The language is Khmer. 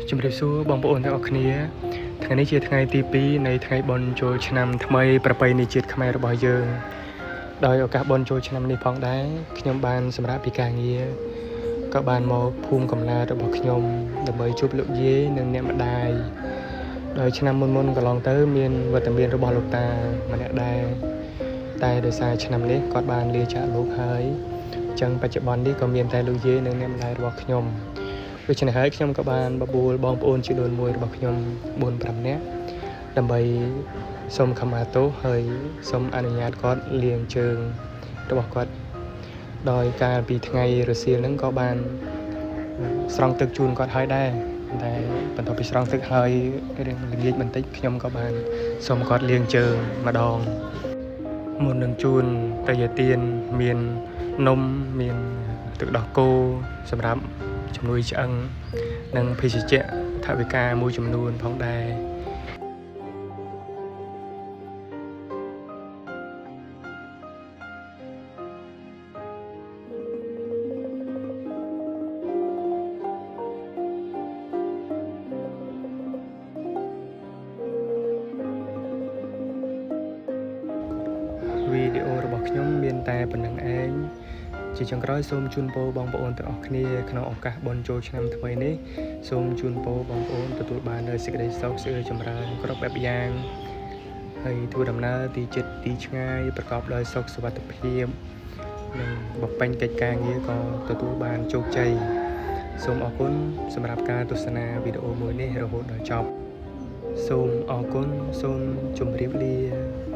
ជំរាបសួរបងប្អូនទាំងអស់គ្នាថ្ងៃនេះជាថ្ងៃទី2នៃថ្ងៃបុណ្យចូលឆ្នាំថ្មីប្រពៃណីជាតិខ្មែររបស់យើងដោយឱកាសបុណ្យចូលឆ្នាំនេះផងដែរខ្ញុំបានសម្រាប់ពីការងារក៏បានមកភូមិកំណើតរបស់ខ្ញុំដើម្បីជួបលោកយាយនិងអ្នកម្ដាយដោយឆ្នាំមុនកន្លងទៅមានវត្តមានរបស់លោកតាម្នាក់ដែរតែដោយសារឆ្នាំនេះគាត់បានលាចាកលោកហើយអញ្ចឹងបច្ចុប្បន្ននេះក៏មានតែលោកយាយនិងអ្នកម្ដាយរបស់ខ្ញុំដូច្នេះហើយខ្ញុំក៏បានបបួលបងប្អូនជីដូនមួយរបស់ខ្ញុំ 4-5 នាក់ដើម្បីសូមខមាទោសហើយសូមអនុញ្ញាតគាត់លាងជើងរបស់គាត់ដោយការពីថ្ងៃរសៀលហ្នឹងក៏បានស្រង់ទឹកជូនគាត់ហើយដែរតែបន្ទាប់ពីស្រង់ទឹកហើយរឿងល្ងាចបន្តិចខ្ញុំក៏បានសូមគាត់លាងជើងម្ដងមុននឹងជូនតាយាទានមាននំមានទឹកដោះគោសម្រាប់ជំនួយឆ្អឹងនិងភេសជ្ជៈថវិកាមួយចំនួនផងដែរវីដេអូរបស់ខ្ញុំមានតែប៉ុណ្្នឹងឯងជាចុងក្រោយសូមជូនពរបងប្អូនទាំងអស់គ្នាក្នុងឱកាសបុណ្យចូលឆ្នាំថ្មីនេះសូមជូនពរបងប្អូនទទួលបាននូវសេចក្តីសុខសេចក្តីចម្រើនគ្រប់បែបយ៉ាងហើយធ្វើដំណើរទីជិតទីឆ្ងាយប្រកបដោយសុខសុវត្ថិភាពនិងបំពេញកិច្ចការងារក៏ទទួលបានជោគជ័យសូមអរគុណសម្រាប់ការទស្សនាវីដេអូមួយនេះរហូតដល់ចប់សូមអរគុណសូមជម្រាបលា